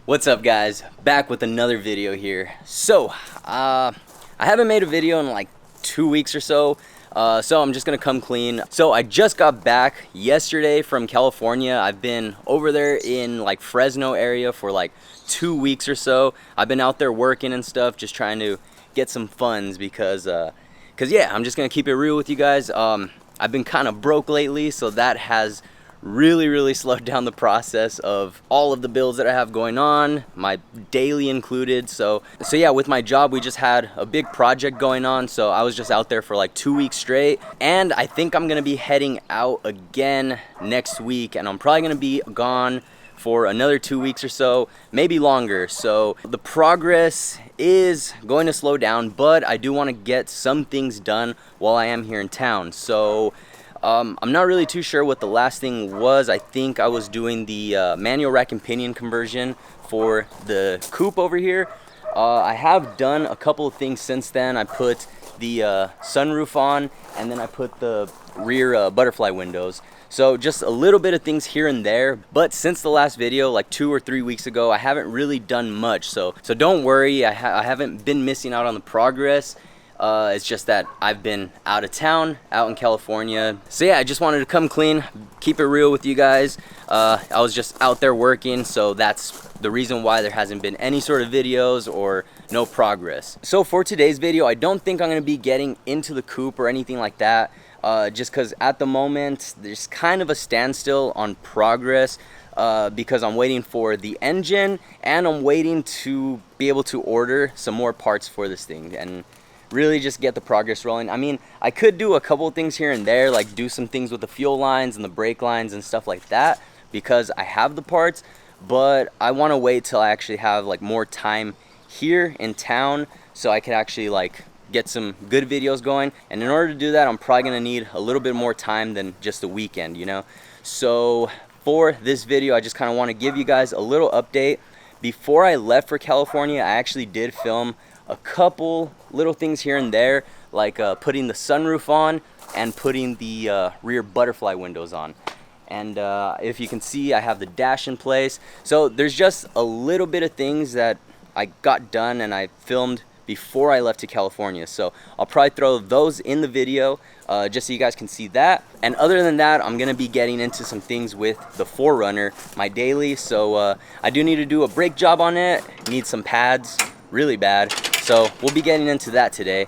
What's up, guys? Back with another video here. So I haven't made a video in like 2 weeks or so, so I'm just gonna come clean. So I just got back yesterday from California. I've been over there in like Fresno area for like 2 weeks or so. I've been out there working and stuff, just trying to get some funds because yeah, I'm just gonna keep it real with you guys. I've been kind of broke lately, so that has really slowed down the process of all of the builds that I have going on, my daily included. So yeah, with my job, we just had a big project going on, so I was just out there for like 2 weeks straight, and I think I'm gonna be heading out again next week, and I'm probably gonna be gone for another 2 weeks or so, maybe longer. So the progress is going to slow down, but I do want to get some things done while I am here in town. So I'm not really too sure what the last thing was. I think I was doing the manual rack and pinion conversion for the coupe over here. I have done a couple of things since then. I put the sunroof on, and then I put the rear butterfly windows. So just a little bit of things here and there, but since the last video, like 2 or 3 weeks ago, I haven't really done much. So don't worry, I haven't been missing out on the progress. It's just that I've been out of town, out in California. So yeah, I just wanted to come clean, keep it real with you guys. I was just out there working, so that's the reason why there hasn't been any sort of videos or no progress. So for today's video, I don't think I'm gonna be getting into the coupe or anything like that, just because at the moment there's kind of a standstill on progress, because I'm waiting for the engine, and I'm waiting to be able to order some more parts for this thing and really just get the progress rolling. I mean, I could do a couple of things here and there, like do some things with the fuel lines and the brake lines and stuff like that, because I have the parts, but I want to wait till I actually have like more time here in town so I could actually like get some good videos going. And in order to do that, I'm probably gonna need a little bit more time than just a weekend, you know. So for this video, I just kind of want to give you guys a little update. Before I left for California, I actually did film a couple little things here and there, like putting the sunroof on and putting the rear butterfly windows on. And if you can see, I have the dash in place. So there's just a little bit of things that I got done and I filmed before I left to California. So I'll probably throw those in the video just so you guys can see that. And other than that, I'm gonna be getting into some things with the 4Runner, my daily. So I do need to do a brake job on it, need some pads really bad. So we'll be getting into that today.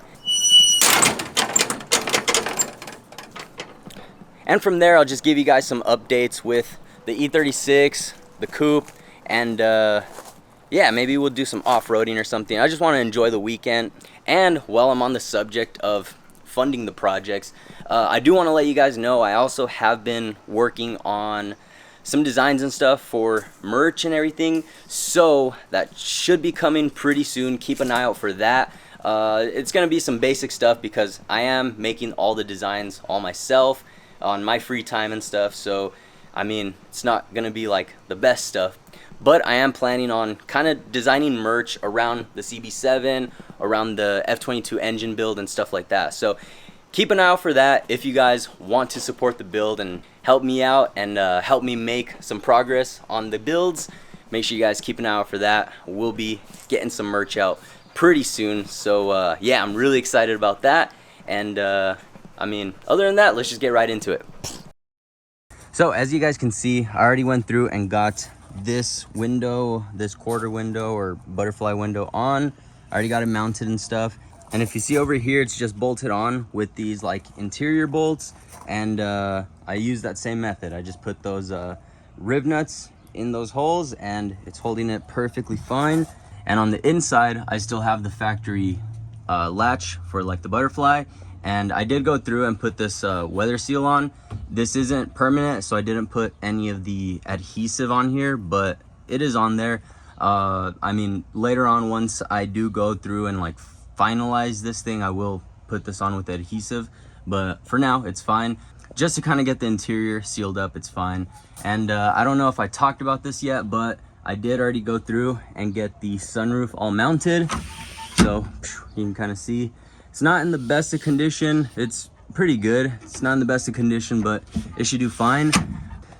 And from there, I'll just give you guys some updates with the E36, the coupe, and yeah, maybe we'll do some off-roading or something. I just want to enjoy the weekend. And while I'm on the subject of funding the projects, I do want to let you guys know I also have been working on some designs and stuff for merch and everything, so that should be coming pretty soon. Keep an eye out for that. It's gonna be some basic stuff because I am making all the designs all myself on my free time and stuff. So I mean, it's not gonna be like the best stuff, but I am planning on kind of designing merch around the CB7, around the F22 engine build and stuff like that. So keep an eye out for that if you guys want to support the build and help me out and help me make some progress on the builds. Make sure you guys keep an eye out for that. We'll be getting some merch out pretty soon. So yeah, I'm really excited about that. And I mean, other than that, let's just get right into it. So as you guys can see, I already went through and got this window, this quarter window or butterfly window on. I already got it mounted and stuff. And if you see over here, it's just bolted on with these like interior bolts. And I use that same method. I just put those rib nuts in those holes and it's holding it perfectly fine. And on the inside, I still have the factory latch for like the butterfly. And I did go through and put this weather seal on. This isn't permanent, so I didn't put any of the adhesive on here, but it is on there. I mean, later on, once I do go through and like finalize this thing, I will put this on with adhesive, but for now it's fine. Just to kind of get the interior sealed up, it's fine. And I don't know if I talked about this yet, but I did already go through and get the sunroof all mounted. So you can kind of see it's not in the best of condition. It's pretty good. It's not in the best of condition, but it should do fine.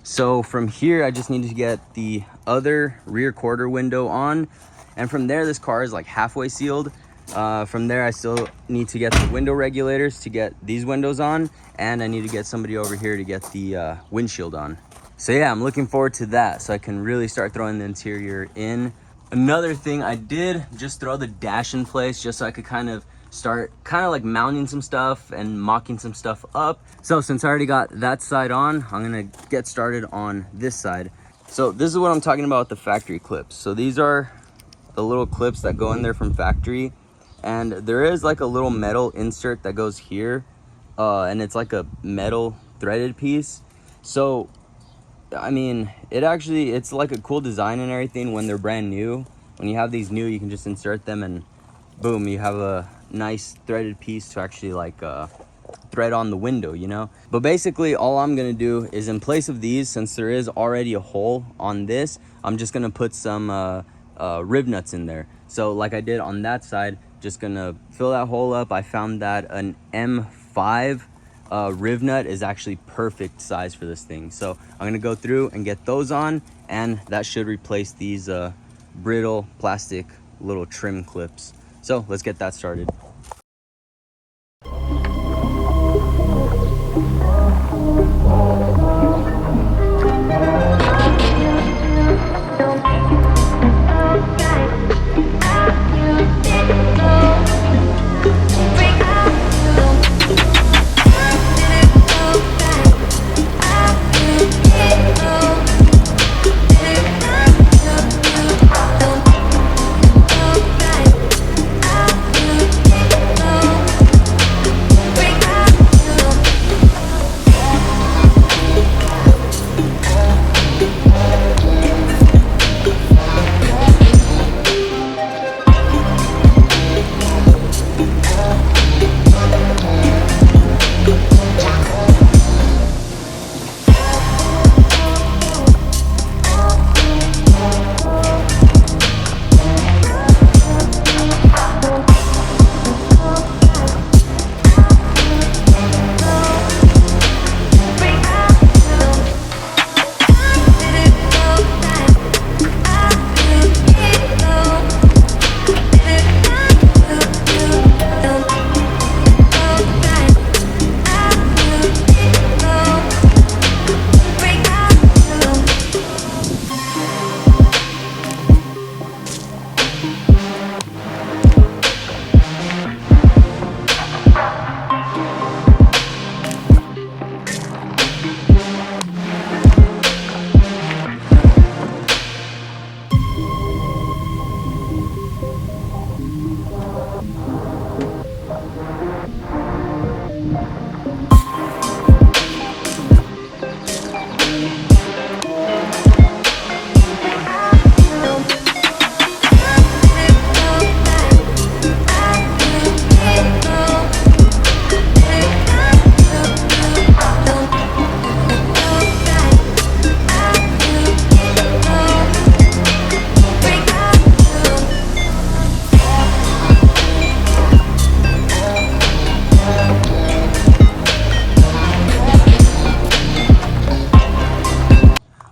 So from here, I just need to get the other rear quarter window on. And from there, this car is like halfway sealed. From there, I still need to get the window regulators to get these windows on. And I need to get somebody over here to get the windshield on. So yeah, I'm looking forward to that, so I can really start throwing the interior in. Another thing, I did just throw the dash in place just so I could kind of start like mounting some stuff and mocking some stuff up. So since I already got that side on, I'm gonna get started on this side. So this is what I'm talking about with the factory clips. So these are the little clips that go in there from factory, and there is like a little metal insert that goes here, and it's like a metal threaded piece. So I mean, it's like a cool design and everything when they're brand new. When you have these new, you can just insert them and boom, you have a nice threaded piece to actually like thread on the window, you know. But basically all I'm gonna do is, in place of these, since there is already a hole on this, I'm just gonna put some rib nuts in there. So like I did on that side, just gonna fill that hole up. I found that an M5 rib nut is actually perfect size for this thing. So I'm gonna go through and get those on, and that should replace these brittle plastic little trim clips. So let's get that started.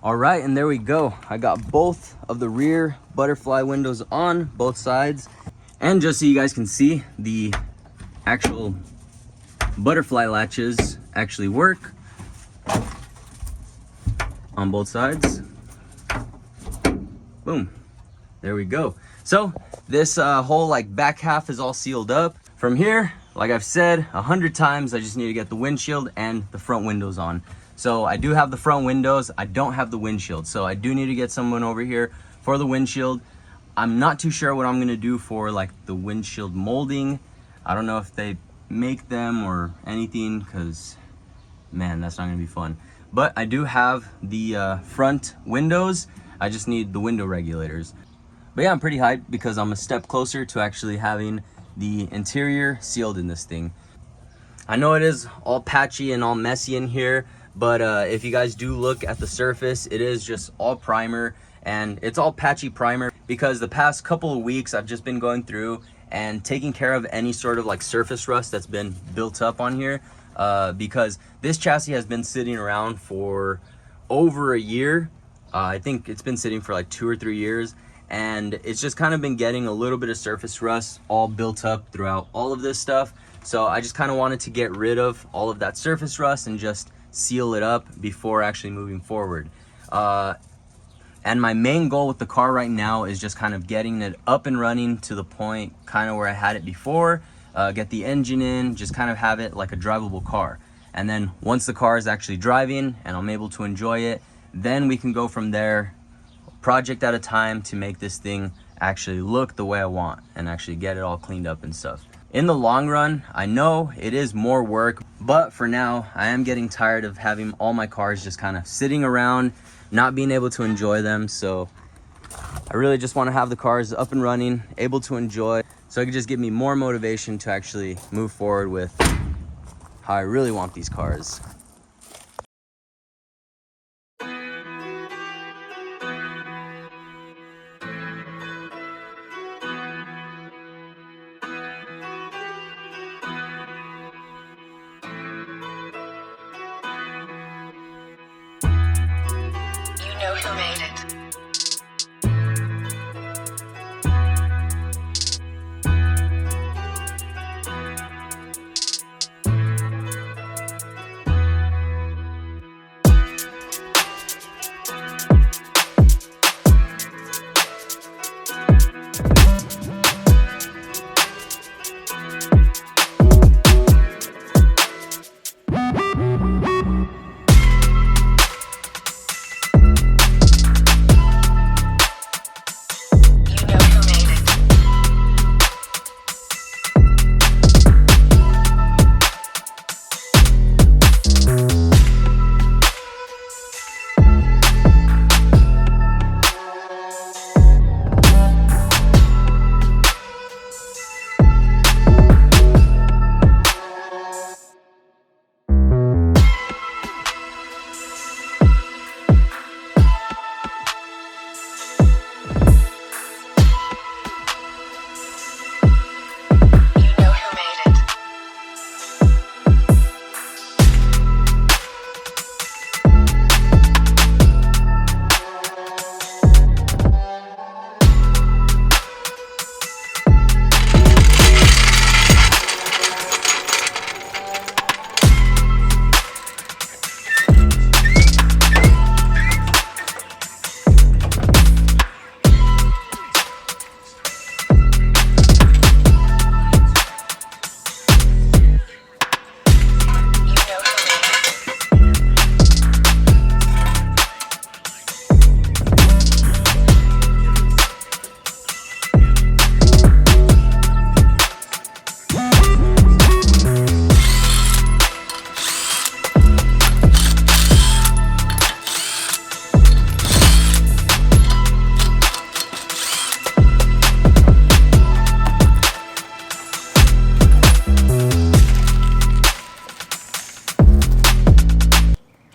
All right, and there we go. I got both of the rear butterfly windows on both sides. And just so you guys can see, the actual butterfly latches actually work on both sides. Boom, there we go. So this whole like back half is all sealed up. From here, like I've said 100 times, I just need to get the windshield and the front windows on. So I do have the front windows, I don't have the windshield. So I do need to get someone over here for the windshield. I'm not too sure what I'm gonna do for like the windshield molding. I don't know if they make them or anything, because man, that's not gonna be fun. But I do have the front windows. I just need the window regulators. But yeah, I'm pretty hyped because I'm a step closer to actually having the interior sealed in this thing. I know it is all patchy and all messy in here, but if you guys do look at the surface, it is just all primer, and it's all patchy primer because the past couple of weeks I've just been going through and taking care of any sort of like surface rust that's been built up on here, because this chassis has been sitting around for over a year. I think it's been sitting for like 2 or 3 years, and it's just kind of been getting a little bit of surface rust all built up throughout all of this stuff. So I just kind of wanted to get rid of all of that surface rust and just seal it up before actually moving forward. And my main goal with the car right now is just kind of getting it up and running to the point kind of where I had it before, get the engine in, just kind of have it like a drivable car. And then once the car is actually driving and I'm able to enjoy it, then we can go from there, project at a time, to make this thing actually look the way I want and actually get it all cleaned up and stuff. In the long run, I know it is more work, but for now, I am getting tired of having all my cars just kind of sitting around, not being able to enjoy them. So I really just want to have the cars up and running, able to enjoy, so it can just give me more motivation to actually move forward with how I really want these cars. You know who made it.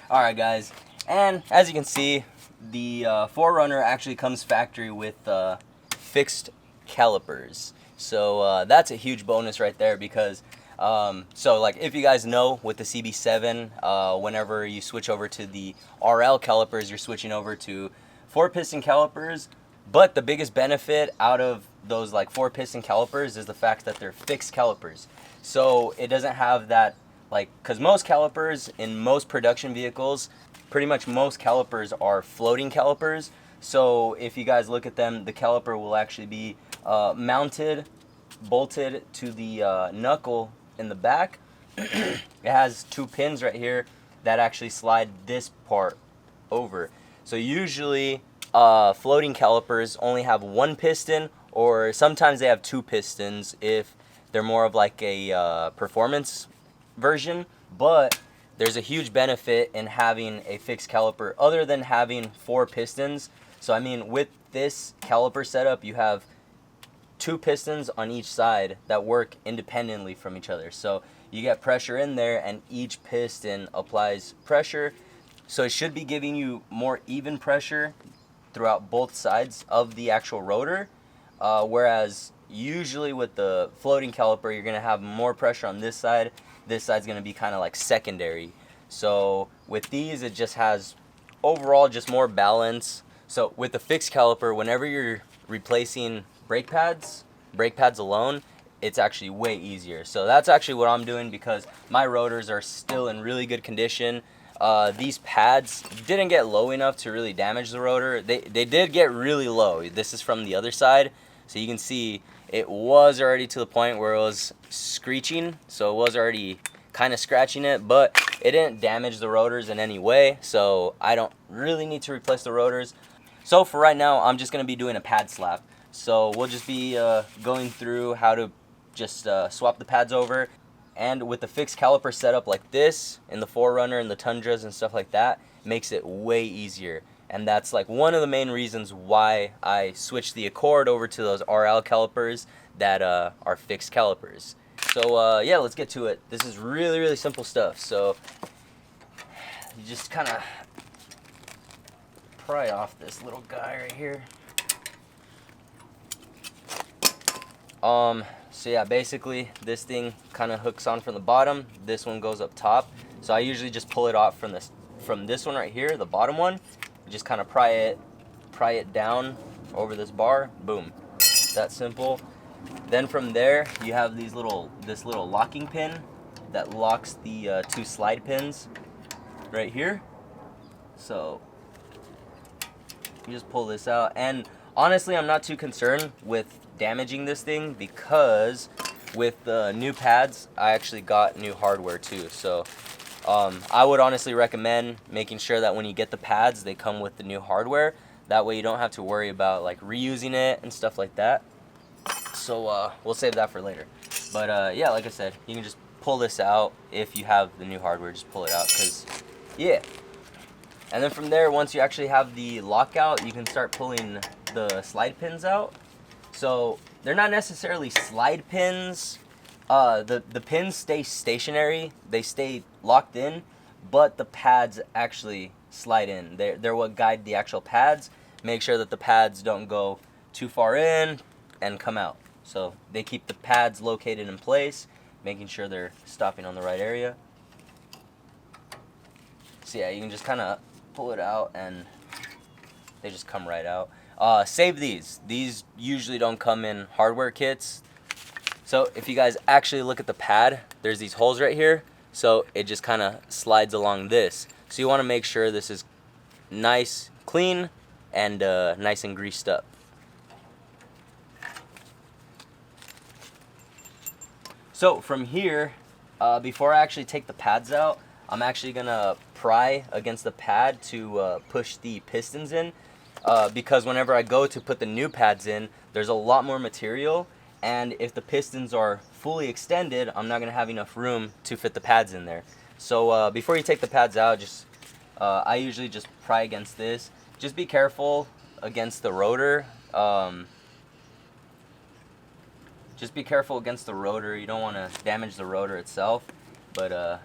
Alright guys, and as you can see, the 4Runner actually comes factory with fixed calipers. So that's a huge bonus right there, because so like if you guys know, with the CB7, whenever you switch over to the RL calipers, you're switching over to 4-piston calipers. But the biggest benefit out of those like 4-piston calipers is the fact that they're fixed calipers. So it doesn't have that, like, because most calipers in most production vehicles, pretty much most calipers are floating calipers. So if you guys look at them, the caliper will actually be mounted, bolted to the knuckle in the back. It has 2 pins right here that actually slide this part over. So usually floating calipers only have 1 piston, or sometimes they have 2 pistons if they're more of like a performance version. But there's a huge benefit in having a fixed caliper other than having 4 pistons. So I mean, with this caliper setup, you have 2 pistons on each side that work independently from each other. So you get pressure in there and each piston applies pressure. So it should be giving you more even pressure throughout both sides of the actual rotor. Whereas usually with the floating caliper, you're going to have more pressure on this side. This side's going to be kind of like secondary. So with these, it just has overall just more balance. So with the fixed caliper, whenever you're replacing brake pads alone, it's actually way easier. So that's actually what I'm doing because my rotors are still in really good condition. These pads didn't get low enough to really damage the rotor. They did get really low. This is from the other side, so you can see it was already to the point where it was screeching, so it was already kind of scratching it, but it didn't damage the rotors in any way, so I don't really need to replace the rotors. So for right now, I'm just going to be doing a pad slap. So we'll just be going through how to just swap the pads over. And with the fixed caliper setup like this, in the 4Runner and the Tundras and stuff like that, makes it way easier. And that's like one of the main reasons why I switched the Accord over to those RL calipers that are fixed calipers. So yeah, let's get to it. This is really, really simple stuff. So you just kind of pry off this little guy right here. So yeah, basically this thing kind of hooks on from the bottom. This one goes up top. So I usually just pull it off from this one right here, the bottom one. Just kind of pry it down over this bar. Boom. That simple. Then from there, you have this little locking pin that locks the two slide pins right here. So you just pull this out, and honestly, I'm not too concerned with damaging this thing because with the new pads, I actually got new hardware too. So I would honestly recommend making sure that when you get the pads, they come with the new hardware. That way you don't have to worry about like reusing it and stuff like that. So we'll save that for later. But yeah, like I said, you can just pull this out if you have the new hardware. Just pull it out, because yeah. And then from there, once you actually have the lockout, you can start pulling the slide pins out. So they're not necessarily slide pins. The pins stay stationary. They stay locked in, but the pads actually slide in. They're what guide the actual pads. Make sure that the pads don't go too far in and come out. So they keep the pads located in place, making sure they're stopping on the right area. So yeah, you can just kind of pull it out and they just come right out. Save these. These usually don't come in hardware kits. So if you guys actually look at the pad, there's these holes right here. So it just kind of slides along this. So you want to make sure this is nice, clean, and nice and greased up. So from here, before I actually take the pads out, I'm actually going to pry against the pad to push the pistons in. Because whenever I go to put the new pads in, there's a lot more material, and if the pistons are fully extended, I'm not going to have enough room to fit the pads in there. So before you take the pads out, just I usually just pry against this. Just be careful against the rotor. Just be careful against the rotor. You don't want to damage the rotor itself, but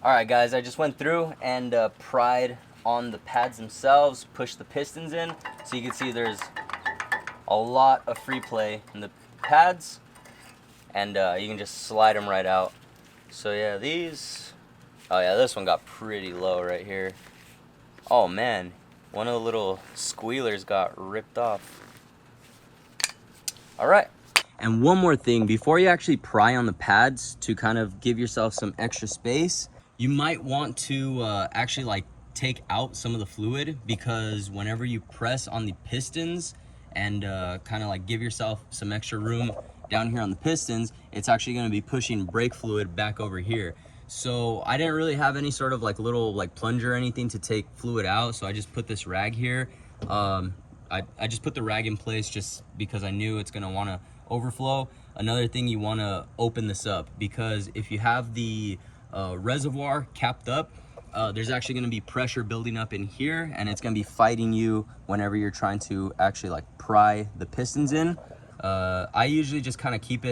alright guys, I just went through and pried on the pads themselves, pushed the pistons in, so you can see there's a lot of free play in the pads, and you can just slide them right out. So yeah, these, oh yeah, this one got pretty low right here. Oh man, one of the little squealers got ripped off. Alright. And one more thing, before you actually pry on the pads to kind of give yourself some extra space, you might want to actually like take out some of the fluid, because whenever you press on the pistons and kind of like give yourself some extra room down here on the pistons, it's actually going to be pushing brake fluid back over here. So I didn't really have any sort of like little like plunger or anything to take fluid out, so I just put this rag here. I just put the rag in place just because I knew it's going to want to overflow. Another thing, you want to open this up, because if you have the reservoir capped up, there's actually going to be pressure building up in here, and it's going to be fighting you whenever you're trying to actually like pry the pistons in. I usually just kind of keep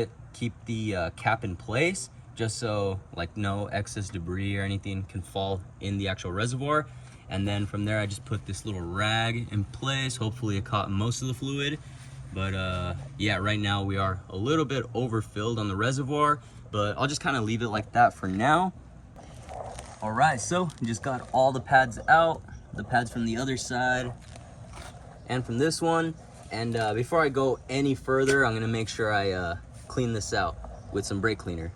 the cap in place just so like no excess debris or anything can fall in the actual reservoir. And then from there I just put this little rag in place. Hopefully it caught most of the fluid. But yeah, right now we are a little bit overfilled on the reservoir, but I'll just kind of leave it like that for now. All right, so just got all the pads out, the pads from the other side and from this one. And before I go any further, I'm gonna make sure I clean this out with some brake cleaner.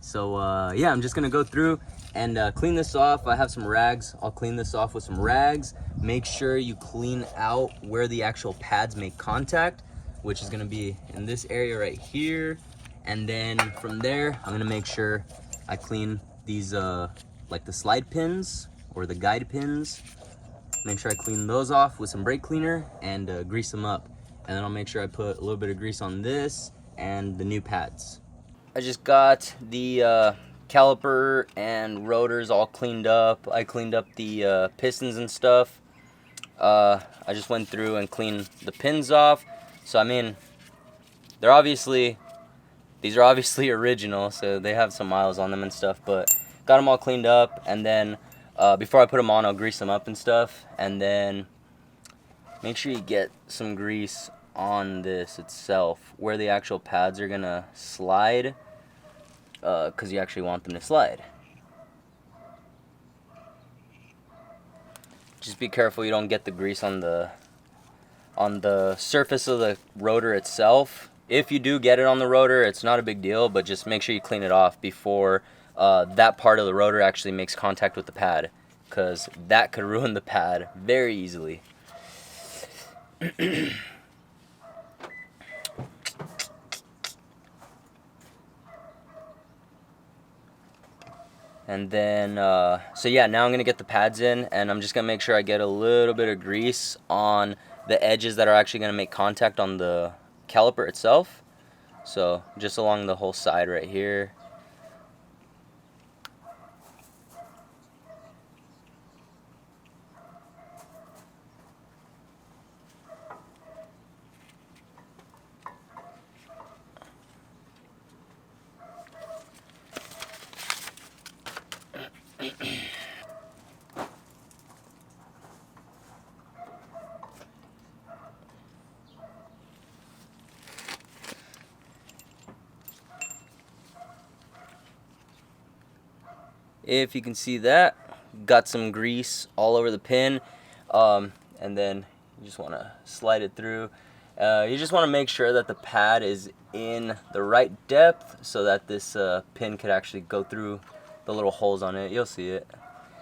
So yeah, I'm just gonna go through and clean this off. I have some rags. I'll clean this off with some rags. Make sure you clean out where the actual pads make contact, which is gonna be in this area right here. And then from there, I'm gonna make sure I clean these like the slide pins or the guide pins. Make sure I clean those off with some brake cleaner and grease them up. And then I'll make sure I put a little bit of grease on this and the new pads. I just got the caliper and rotors all cleaned up. I cleaned up the pistons and stuff. I just went through and cleaned the pins off. So I mean, these are obviously original, so they have some miles on them and stuff, but got them all cleaned up. And then before I put them on, I'll grease them up and stuff. And then make sure you get some grease on this itself where the actual pads are gonna slide, because you actually want them to slide. Just be careful you don't get the grease on the surface of the rotor itself. If you do get it on the rotor, it's not a big deal, but just make sure you clean it off before that part of the rotor actually makes contact with the pad, because that could ruin the pad very easily. And then, so yeah, now I'm gonna get the pads in, and I'm just gonna make sure I get a little bit of grease on the edges that are actually gonna make contact on the caliper itself. So just along the whole side right here. If you can see that, got some grease all over the pin, and then you just want to slide it through. You just want to make sure that the pad is in the right depth so that this pin could actually go through the little holes on it. You'll see it.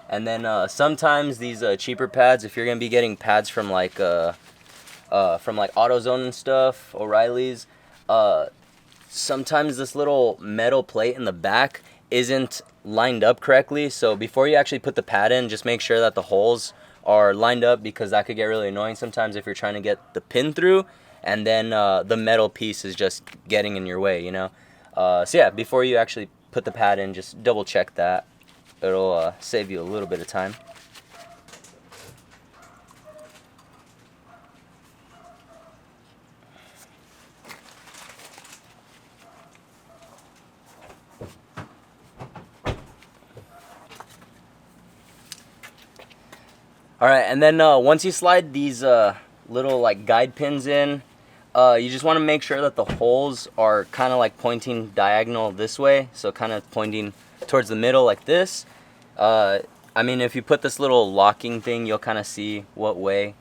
And then sometimes these cheaper pads, if you're gonna be getting pads from like AutoZone and stuff, O'Reilly's, sometimes this little metal plate in the back isn't lined up correctly. So before you actually put the pad in, just make sure that the holes are lined up, because that could get really annoying sometimes if you're trying to get the pin through and then the metal piece is just getting in your way, you know. So yeah, before you actually put the pad in, just double check that. It'll save you a little bit of time. All right, and then once you slide these little like guide pins in, you just want to make sure that the holes are kind of like pointing diagonal this way, so kind of pointing towards the middle like this. I mean, if you put this little locking thing, you'll kind of see what way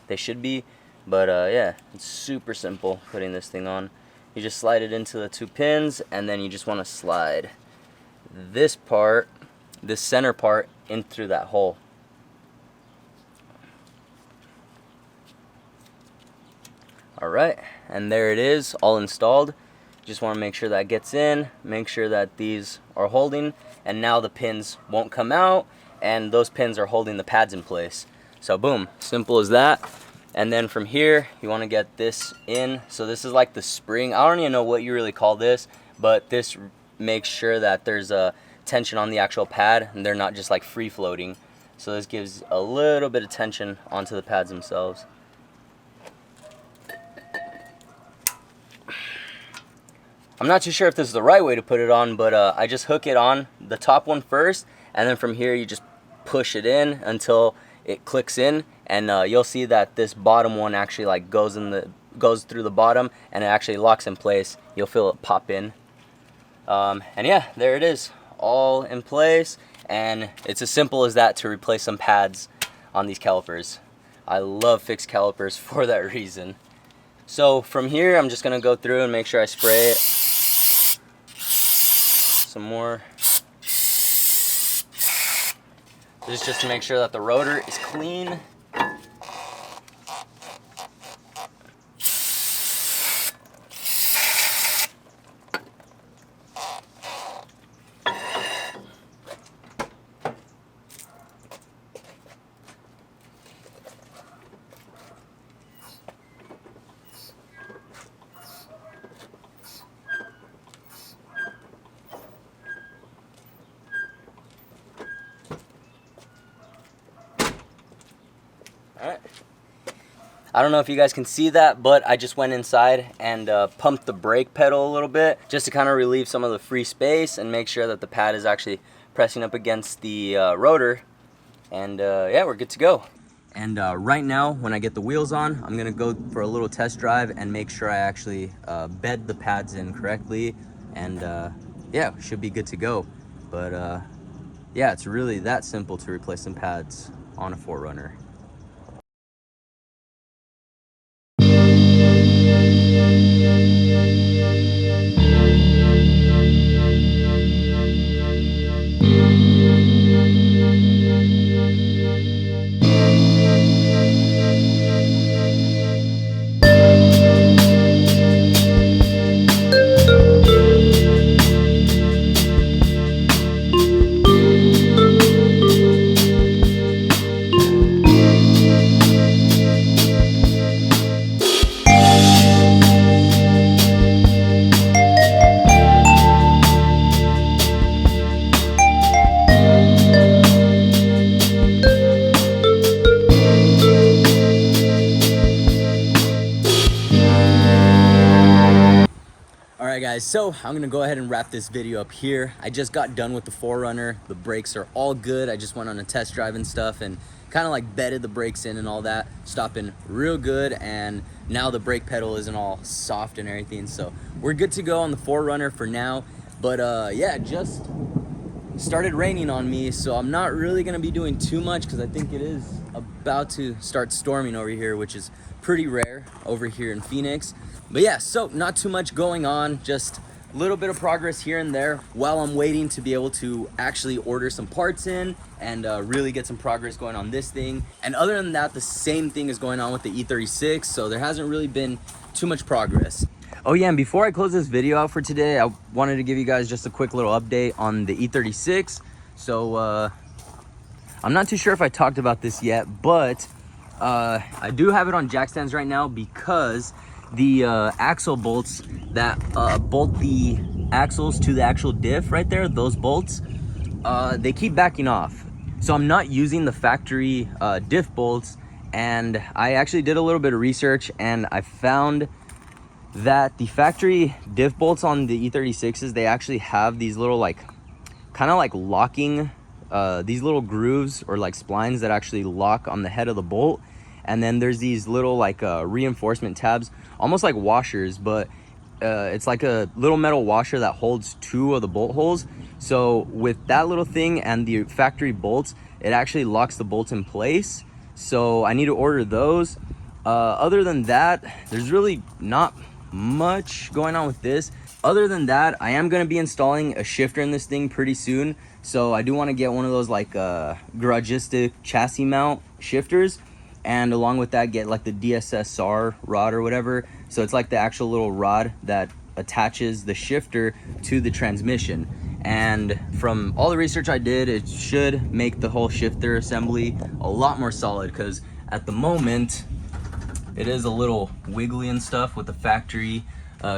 they should be. But yeah, it's super simple putting this thing on. You just slide it into the two pins, and then you just want to slide this part, this center part, in through that hole. Alright, and there it is, all installed. Just want to make sure that gets in, make sure that these are holding, and now the pins won't come out, and those pins are holding the pads in place. So boom, simple as that. And then from here, you want to get this in. So this is like the spring. I don't even know what you really call this, but this makes sure that there's tension on the actual pad and they're not just like free floating. So this gives a little bit of tension onto the pads themselves. I'm not too sure if this is the right way to put it on, but I just hook it on the top one first, and then from here you just push it in until it clicks in, and you'll see that this bottom one actually like goes through the bottom and it actually locks in place. You'll feel it pop in. And yeah, there it is, all in place. And it's as simple as that to replace some pads on these calipers. I love fixed calipers for that reason. So from here, I'm just gonna go through and make sure I spray it some more. This is just to make sure that the rotor is clean. Alright. I don't know if you guys can see that, but I just went inside and pumped the brake pedal a little bit just to kind of relieve some of the free space and make sure that the pad is actually pressing up against the rotor. And yeah, we're good to go. And right now, when I get the wheels on, I'm gonna go for a little test drive and make sure I actually bed the pads in correctly. And yeah, should be good to go. But yeah, it's really that simple to replace some pads on a 4Runner. Alright guys, so I'm gonna go ahead and wrap this video up here. I just got done with the 4Runner. The brakes are all good. I just went on a test drive and stuff and kind of like bedded the brakes in and all that, stopping real good, and now the brake pedal isn't all soft and everything, so we're good to go on the 4Runner for now. But yeah, it just started raining on me, so I'm not really gonna be doing too much because I think it is about to start storming over here, which is pretty rare over here in Phoenix. But yeah, so not too much going on, just a little bit of progress here and there while I'm waiting to be able to actually order some parts in and really get some progress going on this thing. And other than that, the same thing is going on with the E36, so there hasn't really been too much progress. Oh yeah, and before I close this video out for today, I wanted to give you guys just a quick little update on the E36. So I'm not too sure if I talked about this yet, but I do have it on jack stands right now because the axle bolts that bolt the axles to the actual diff right there, those bolts, they keep backing off. So I'm not using the factory diff bolts, and I actually did a little bit of research and I found that the factory diff bolts on the E36s, they actually have these little like kind of like locking these little grooves or like splines that actually lock on the head of the bolt. And then there's these little like reinforcement tabs, almost like washers, but it's like a little metal washer that holds two of the bolt holes. So with that little thing and the factory bolts, it actually locks the bolts in place. So I need to order those. Other than that, there's really not much going on with this. Other than that, I am going to be installing a shifter in this thing pretty soon. So I do want to get one of those like garagistic chassis mount shifters. And along with that, get like the DSSR rod or whatever. So it's like the actual little rod that attaches the shifter to the transmission. And from all the research I did, it should make the whole shifter assembly a lot more solid, because at the moment it is a little wiggly and stuff with the factory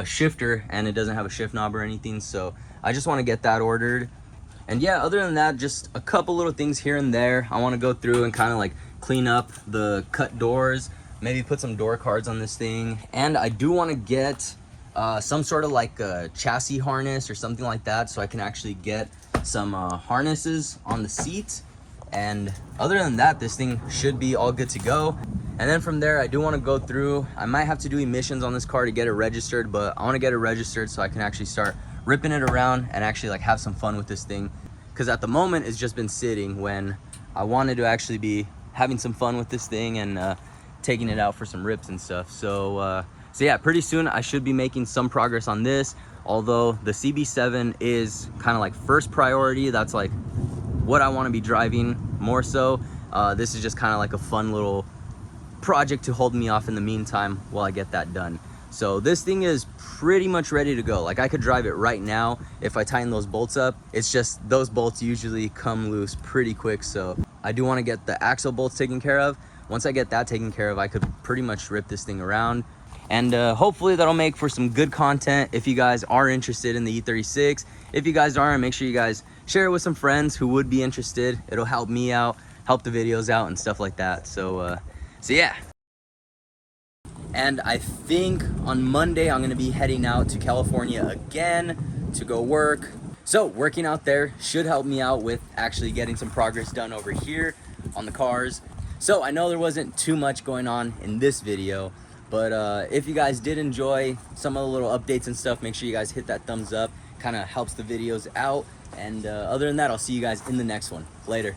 shifter, and it doesn't have a shift knob or anything. So I just want to get that ordered. And yeah, other than that, just a couple little things here and there. I want to go through and kind of like clean up the cut doors, maybe put some door cards on this thing. And I do want to get some sort of like a chassis harness or something like that, so I can actually get some harnesses on the seat. And other than that, this thing should be all good to go. And then from there, I do want to go through, I might have to do emissions on this car to get it registered, but I want to get it registered so I can actually start ripping it around and actually like have some fun with this thing. Because at the moment, it's just been sitting when I wanted to actually be having some fun with this thing and taking it out for some rips and stuff. So yeah, pretty soon I should be making some progress on this. Although the CB7 is kind of like first priority. That's like what I want to be driving more so. This is just kind of like a fun little project to hold me off in the meantime while I get that done. So this thing is pretty much ready to go. Like I could drive it right now if I tighten those bolts up. It's just those bolts usually come loose pretty quick. So I do want to get the axle bolts taken care of. Once I get that taken care of, I could pretty much rip this thing around. And hopefully that'll make for some good content if you guys are interested in the E36. If you guys aren't, make sure you guys share it with some friends who would be interested. It'll help me out, help the videos out and stuff like that. So yeah. And I think on Monday I'm gonna be heading out to California again to go work. So working out there should help me out with actually getting some progress done over here on the cars. So I know there wasn't too much going on in this video, but if you guys did enjoy some of the little updates and stuff, make sure you guys hit that thumbs up. Kind of helps the videos out. And other than that, I'll see you guys in the next one. Later.